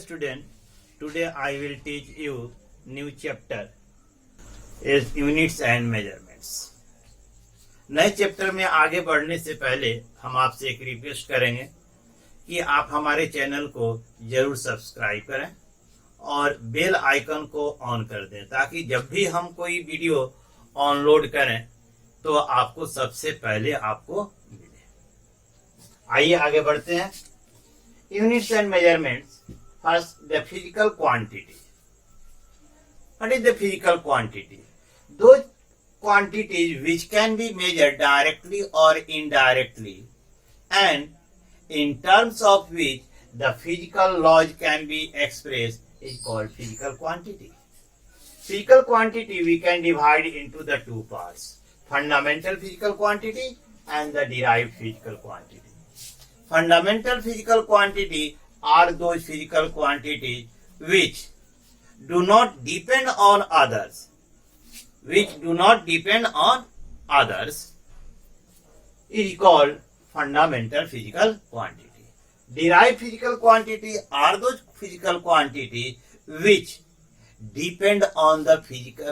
student, today I will teach you new chapter is units and measurements. नए chapter में आगे बढ़ने से पहले हम आपसे एक रिक्वेस्ट करेंगे कि आप हमारे चैनल को जरूर सब्सक्राइब करें और बेल आइकन को ऑन कर दें ताकि जब भी हम कोई वीडियो ऑनलोड करें तो आपको सबसे पहले आपको मिले। आइए आगे बढ़ते हैं। Units and measurements. First, the physical quantity. What is the physical quantity? Those quantities which can be measured directly or indirectly, and in terms of which the physical laws can be expressed is called physical quantity. Physical quantity we can divide into the two parts: fundamental physical quantity and the derived physical quantity. Fundamental physical quantity are those physical quantities which do not depend on others. Is called fundamental physical quantity. Derived physical quantity are those physical quantities which depend on the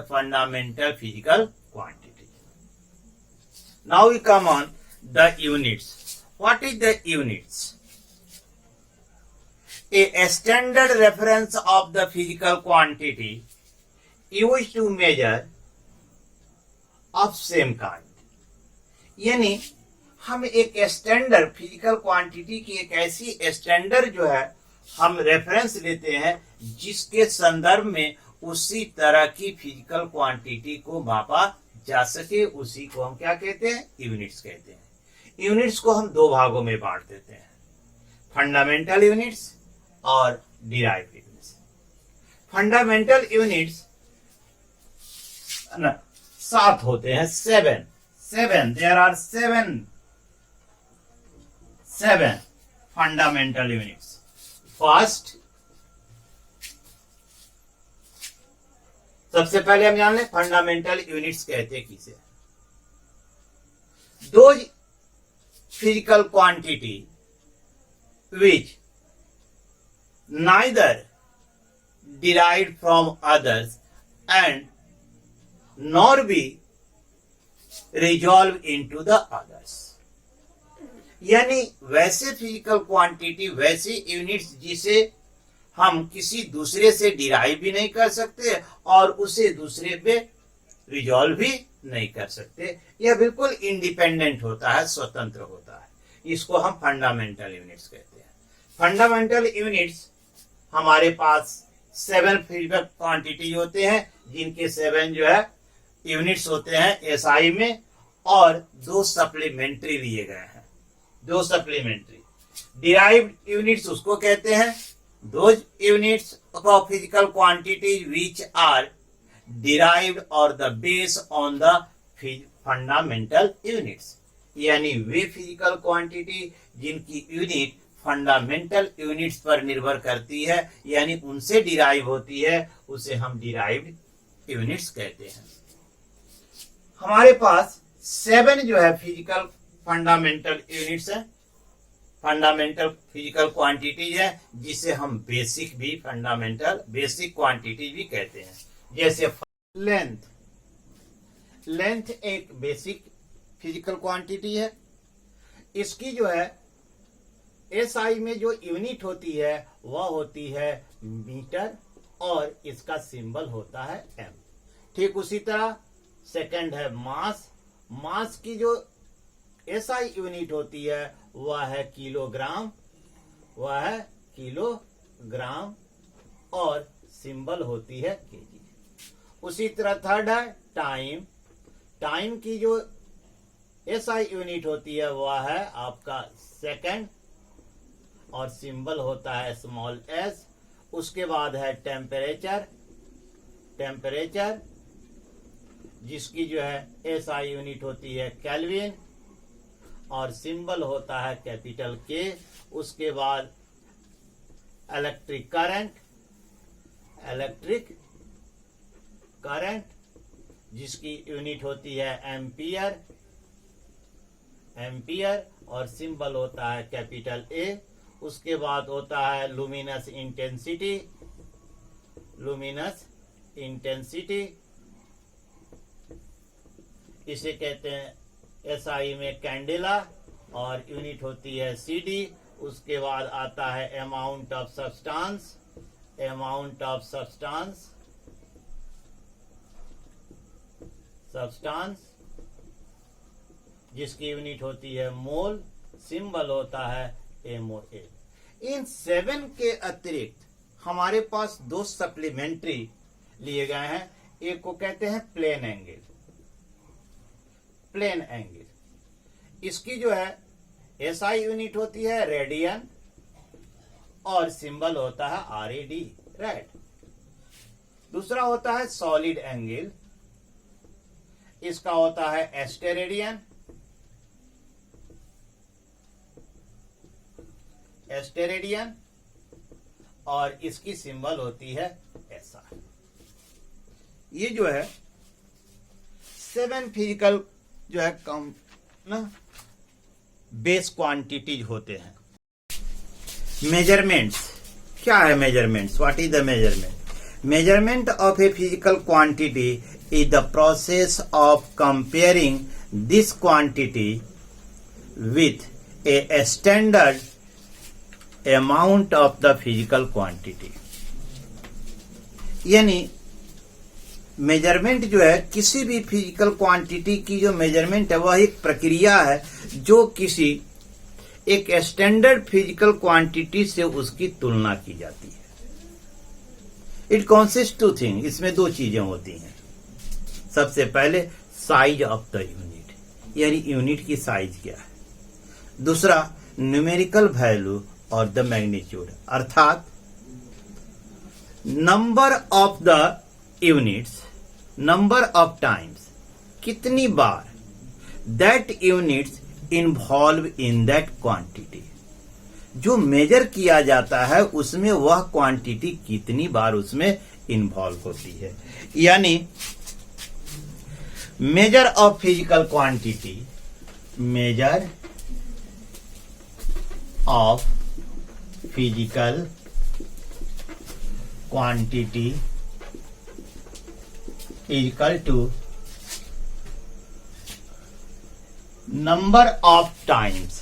fundamental physical quantity. Now we come on the units. What is the units? A standard reference of the physical quantity used to measure of same kind. यानी हम एक standard physical quantity की एक ऐसी standard जो है हम reference लेते हैं जिसके संदर्भ में उसी तरह की फिजिकल क्वांटिटी को मापा जा सके, उसी को हम क्या कहते हैं? यूनिट्स कहते हैं। यूनिट्स को हम दो भागों में बांट देते हैं, फंडामेंटल यूनिट्स और डिराइव्ड यूनिट्स। फंडामेंटल यूनिट्स 7 होते हैं, 7 there are 7 fundamental units. First, सबसे पहले हम जान लें फंडामेंटल यूनिट्स कहते हैं किसे। दो physical quantity which neither derived from others and nor be resolved into the others. यानी वैसे फिजिकल क्वांटिटी, वैसे यूनिट्स जिसे हम किसी दूसरे से डिराइव भी नहीं कर सकते और उसे दूसरे पे रिजॉल्व भी नहीं कर सकते, यह बिल्कुल इंडिपेंडेंट होता है, स्वतंत्र होता है। इसको हम फंडामेंटल यूनिट्स कहते हैं। फंडामेंटल यूनिट्स हमारे पास 7 फिजिकल क्वांटिटी होते हैं जिनके 7 जो है यूनिट्स होते हैं एसआई में, और 2 सप्लीमेंट्री लिए गए हैं, 2 सप्लीमेंट्री। डिराइव्ड यूनिट्स उसको कहते हैं those units of physical quantity which are derived or the base on the fundamental units. यानी वे फिजिकल क्वांटिटी जिनकी यूनिट फंडामेंटल यूनिट्स पर निर्भर करती है, यानी उनसे डिराइव होती है, उसे हम डिराइव्ड यूनिट्स कहते हैं। हमारे पास 7 जो है फिजिकल फंडामेंटल यूनिट्स है, फंडामेंटल फिजिकल क्वांटिटी है, जिसे हम बेसिक भी फंडामेंटल बेसिक क्वांटिटी भी कहते हैं। जैसे लेंथ एक बेसिक फिजिकल क्वांटिटी है। इसकी जो है एसआई में जो यूनिट होती है वह होती है मीटर और इसका सिंबल होता है एम। ठीक उसी तरह सेकंड है मास की जो एसआई यूनिट होती है वह है किलोग्राम, और सिंबल होती है केजी। उसी तरह थर्ड है टाइम की जो एसआई यूनिट होती है वह है आपका सेकंड और सिंबल होता है स्मॉल एस। उसके बाद है टेम्परेचर जिसकी जो है एसआई यूनिट होती है केल्विन और सिंबल होता है कैपिटल के। उसके बाद इलेक्ट्रिक करंट जिसकी यूनिट होती है एम्पियर और सिंबल होता है कैपिटल ए। उसके बाद होता है लुमिनस इंटेंसिटी, लुमिनस इंटेंसिटी इसे कहते हैं एसआई में कैंडेला, और यूनिट होती है सीडी। उसके बाद आता है amount of substance, amount of substance, substance जिसकी यूनिट होती है मोल, सिंबल होता है MOL। इन 7 के अतिरिक्त हमारे पास 2 सप्लीमेंट्री लिए गए हैं। एक को कहते हैं प्लेन एंगल, प्लेन एंगल। इसकी जो है SI यूनिट होती है रेडियन और सिंबल होता है RAD, राइट। दूसरा होता है सॉलिड एंगल, इसका होता है एस्टेरेडियन, एस्टेरेडियन, और इसकी सिंबल होती है SR। ये जो है 7 फिजिकल जो है कम ना बेस क्वांटिटीज होते हैं। मेजरमेंट्स क्या है? Measurements, what is the measurement? Measurement of a physical quantity is the process of comparing this quantity with a standard amount of the physical quantity. यानी मेजरमेंट जो है किसी भी फिजिकल क्वांटिटी की जो मेजरमेंट है वह एक प्रक्रिया है जो किसी एक स्टैंडर्ड फिजिकल क्वांटिटी से उसकी तुलना की जाती है। इट कॉन्सिस्ट 2 थिंग, इसमें 2 चीजें होती हैं। सबसे पहले साइज ऑफ द यूनिट, यानी यूनिट की साइज क्या है। दूसरा न्यूमेरिकल वैल्यू और द मैग्नीट्यूड, अर्थात number of the units, number of times, कितनी बार that units involve in that quantity. जो मेजर किया जाता है उसमें वह क्वांटिटी कितनी बार उसमें इन्वॉल्व होती है। यानी measure of physical quantity, measure of physical quantity equal to number of times,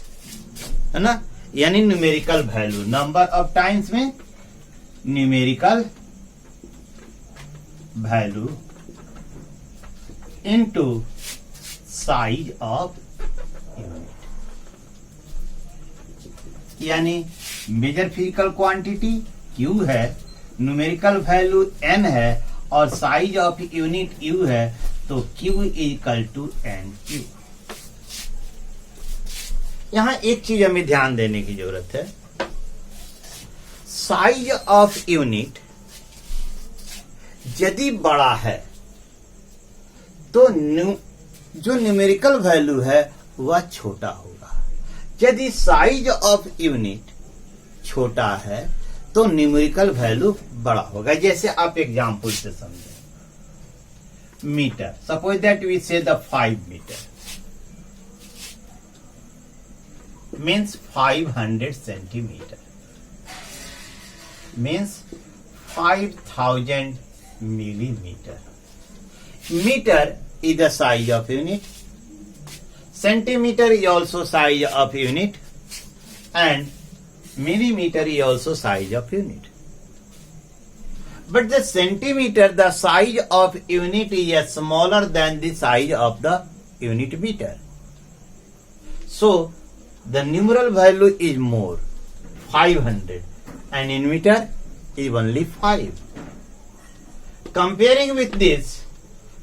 है ना, यानी numerical value. Number of times में numerical value into size of unit. यानी मेजर फिजिकल क्वांटिटी Q है, न्यूमेरिकल वैल्यू N है और size of unit U है, तो Q इक्वल टू NQ। यहां एक चीज हमें ध्यान देने की जरूरत है। साइज ऑफ यूनिट यदि बड़ा है तो जो न्यूमेरिकल वैल्यू है वह छोटा होगा। यदि साइज ऑफ यूनिट छोटा है तो न्यूमेरिकल वैल्यू बड़ा होगा। जैसे आप एग्जांपल से समझें, मीटर, सपोज दैट वी से the 5 metre means 500 centimeter, means 5000 millimeter. Meter is the size of unit, centimeter is also size of unit, and millimeter is also size of unit. But the centimeter, the size of unit is smaller than the size of the unit meter. So the numeral value is more, 500, and in meter is only 5. Comparing with this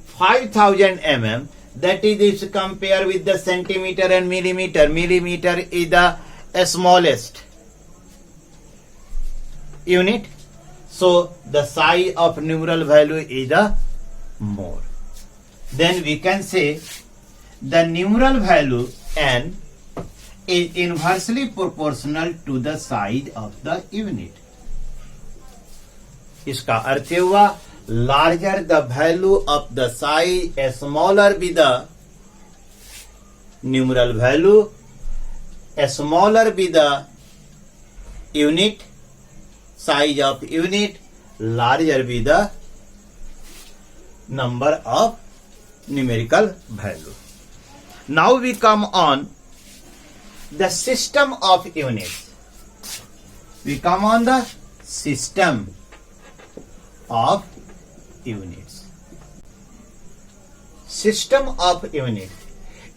5000 mm, that is if compare with the centimeter and millimeter, millimeter is the smallest unit, so the size of numeral value is the more. Then we can say the numeral value n is inversely proportional to the size of the unit. इसका अर्थ हुआ larger the value of the size, smaller be the numeral value, smaller be the unit, size of unit larger be the number of numerical value. Now we come on the system of units. We come on the system of units. System of unit,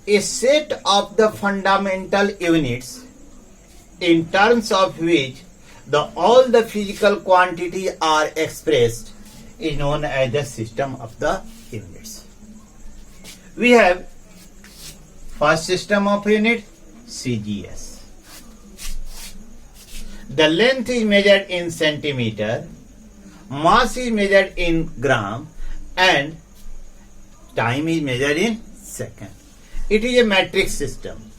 a set of the fundamental units in terms of which all the physical quantities are expressed is known as the system of the units. We have first system of unit, CGS. The length is measured in centimeter, mass is measured in gram, and time is measured in second. It is a metric system.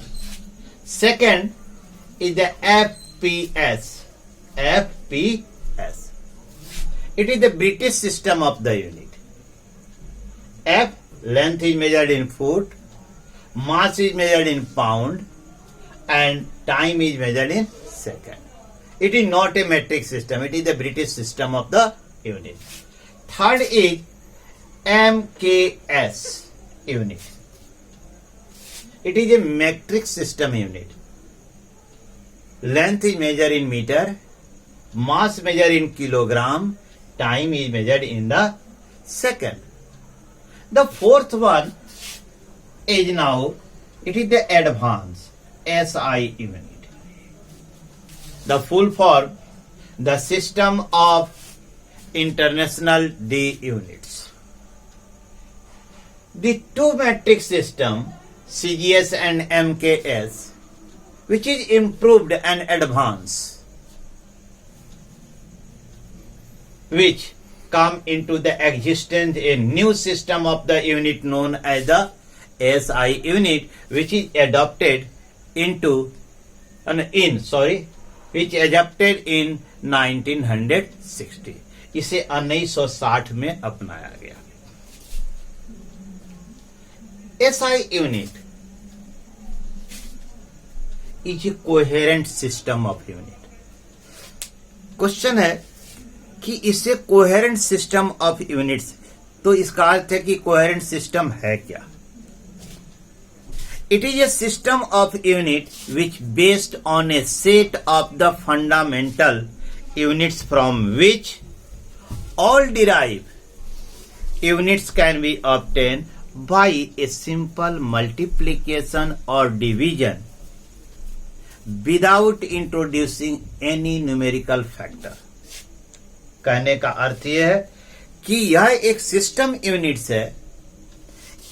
Second is the FPS. FPS. It is the British system of the unit. F, length is measured in foot, mass is measured in pound, and time is measured in second. It is not a metric system. It is the British system of the unit. Third is MKS unit. It is a metric system unit. Length is measured in meter, mass measured in kilogram, time is measured in the second. The fourth one is now, it is the advanced SI unit. The full form, the system of international D units. The two metric system, CGS and MKS, which is improved and advanced, which come into the existence a new system of the unit known as the SI unit, which is adopted which adopted in 1960. इसे 1960 में अपनाया गया. SI unit is a coherent system of unit. Question है कि इसे coherent system of units, तो इसका अर्थ है कि कोहेरेंट सिस्टम है क्या? It is a system of unit which based on a set of the fundamental units from which all derived units can be obtained by a simple multiplication or division without introducing any numerical factor. कहने का अर्थ यह है कि यह एक system units है,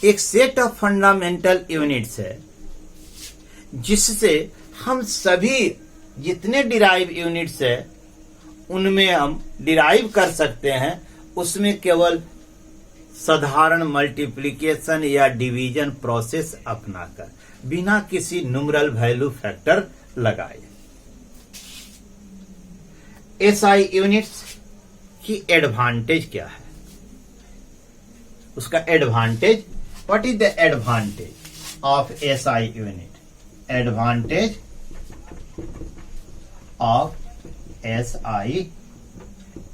एक set of fundamental units है, जिससे हम सभी जितने डिराइव यूनिट्स है उनमें हम डिराइव कर सकते हैं, उसमें केवल साधारण मल्टीप्लिकेशन या डिवीजन प्रोसेस अपनाकर, बिना किसी न्यूमरल वैल्यू फैक्टर लगाए. एसआई यूनिट्स की एडवांटेज क्या है? उसका advantage, what is the advantage of SI unit? Advantage of SI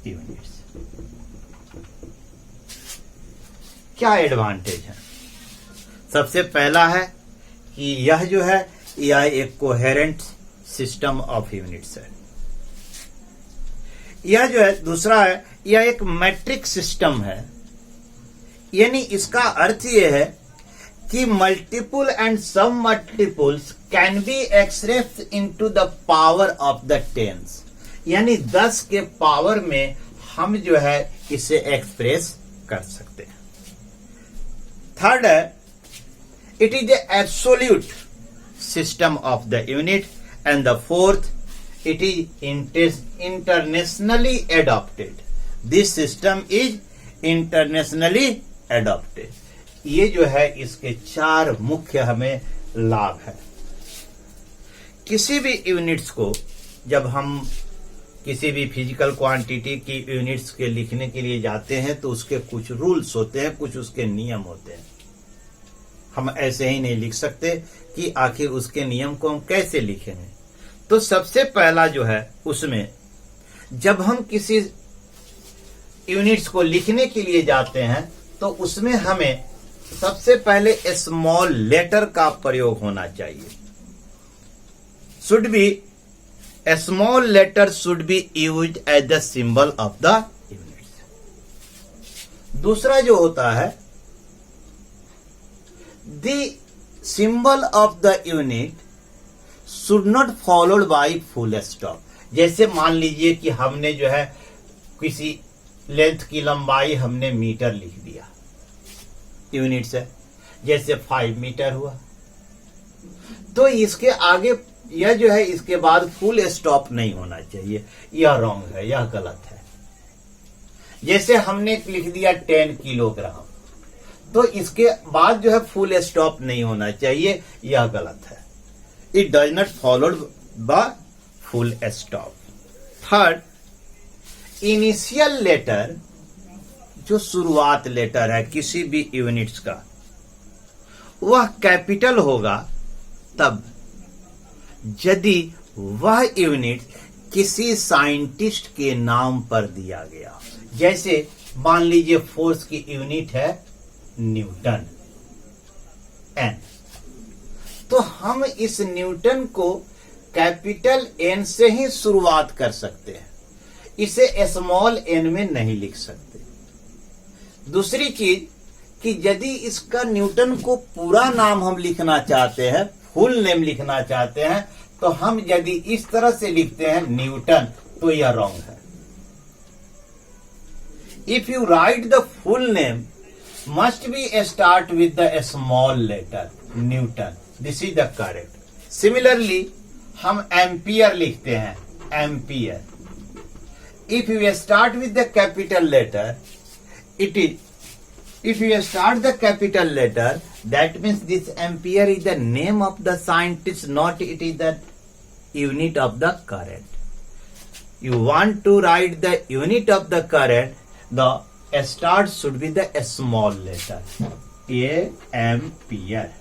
units. क्या एडवांटेज है? सबसे पहला है कि यह जो है यह एक कोहेरेंट सिस्टम ऑफ यूनिट्स है. यह जो है दूसरा है, यह एक मैट्रिक सिस्टम है. यानी इसका अर्थ यह है कि multiple and some multiples can be expressed into the power of the tens. यानी 10 के पावर में हम जो है इसे एक्सप्रेस कर सकते हैं. थर्ड है, it is the absolute system of the unit, and the fourth, it is internationally adopted. This system is internationally adopted. ये जो है इसके 4 मुख्य हमें लाभ है. किसी भी यूनिट्स को जब हम किसी भी फिजिकल क्वांटिटी की यूनिट्स के लिखने के लिए जाते हैं तो उसके कुछ रूल्स होते हैं, कुछ उसके नियम होते हैं. हम ऐसे ही नहीं लिख सकते कि आखिर उसके नियम को हम कैसे लिखेंगे. तो सबसे पहला जो है उसमें जब हम किसी यूनिट्स को लिखने के लिए जाते हैं तो उसमें हमें सबसे पहले स्मॉल लेटर का प्रयोग होना चाहिए। Should be small letter should be used as the symbol of the units. दूसरा जो होता है the symbol of the unit should not followed by full stop. जैसे मान लीजिए कि हमने जो है किसी लेंथ की लंबाई हमने मीटर लिख दिया, यूनिट से, जैसे 5 मीटर हुआ, तो इसके आगे यह जो है इसके बाद फुल स्टॉप नहीं होना चाहिए। यह रॉन्ग है, यह गलत है। जैसे हमने लिख दिया 10 किलोग्राम, तो इसके बाद जो है फुल स्टॉप नहीं होना चाहिए, यह गलत है। It does not followed by full stop. Third, initial letter, जो शुरुआत लेटर है किसी भी यूनिट्स का, वह कैपिटल होगा तब यदि वह यूनिट किसी साइंटिस्ट के नाम पर दिया गया। जैसे मान लीजिए फोर्स की यूनिट है न्यूटन, एन, तो हम इस न्यूटन को कैपिटल एन से ही शुरुआत कर सकते हैं, इसे स्मॉल एन में नहीं लिख सकते। दूसरी चीज कि यदि इसका न्यूटन को पूरा नाम हम लिखना चाहते हैं, फुल नेम लिखना चाहते हैं, तो हम यदि इस तरह से लिखते हैं न्यूटन, तो यह रॉन्ग है। If you write the full name must be start with the small letter Newton, this is the correct. Similarly हम एम्पियर लिखते हैं, ampere. If you start with the capital letter, it is, if you start the capital letter, that means this ampere is the name of the scientist, not it is the unit of the current. You want to write the unit of the current, the start should be the small letter, ampere.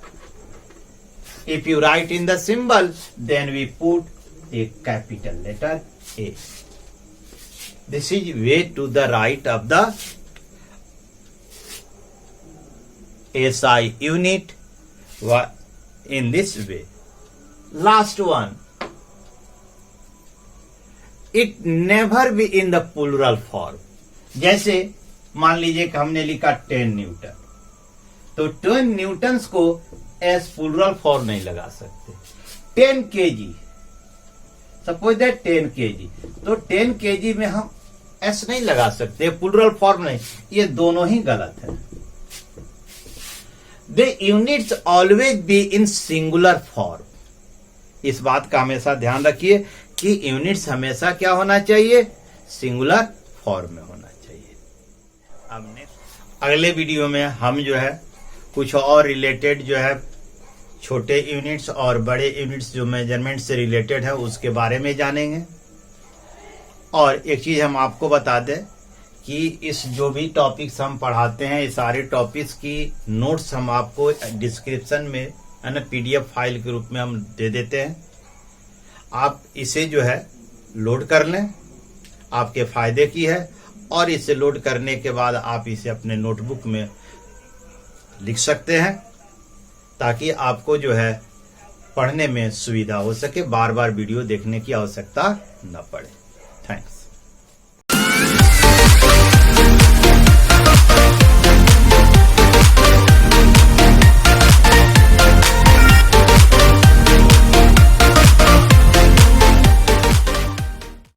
If you write in the symbol, then we put a capital letter A. This is way to the right of the SI unit in this way. Last one, it never be in the plural form. जैसे मान लीजिए कि हमने लिखा 10 Newton, तो 10 Newton's को S plural form नहीं लगा सकते। 10 kg, सपोज दैट 10 kg, तो 10 kg में हम एस नहीं लगा सकते, प्लूरल फॉर्म नहीं, ये दोनों ही गलत है। The units always be in singular form. इस बात का हमेशा ध्यान रखिए कि यूनिट्स हमेशा क्या होना चाहिए, सिंगुलर फॉर्म में होना चाहिए। हमने अगले वीडियो में हम जो है कुछ और रिलेटेड जो है छोटे यूनिट्स और बड़े यूनिट्स जो मेजरमेंट से रिलेटेड है उसके बारे में जानेंगे। और एक चीज हम आपको बता दें कि इस जो भी टॉपिक्स हम पढ़ाते हैं, इस सारे टॉपिक्स की नोट्स हम आपको डिस्क्रिप्शन में है ना PDF फाइल के रूप में हम दे देते हैं। आप इसे जो है लोड कर लें, आपके फायदे की है, और इसे लोड करने के बाद आप इसे अपने नोटबुक में लिख सकते हैं ताकि आपको जो है पढ़ने में सुविधा हो सके, बार बार वीडियो देखने की आवश्यकता न पड़े। थैंक्स।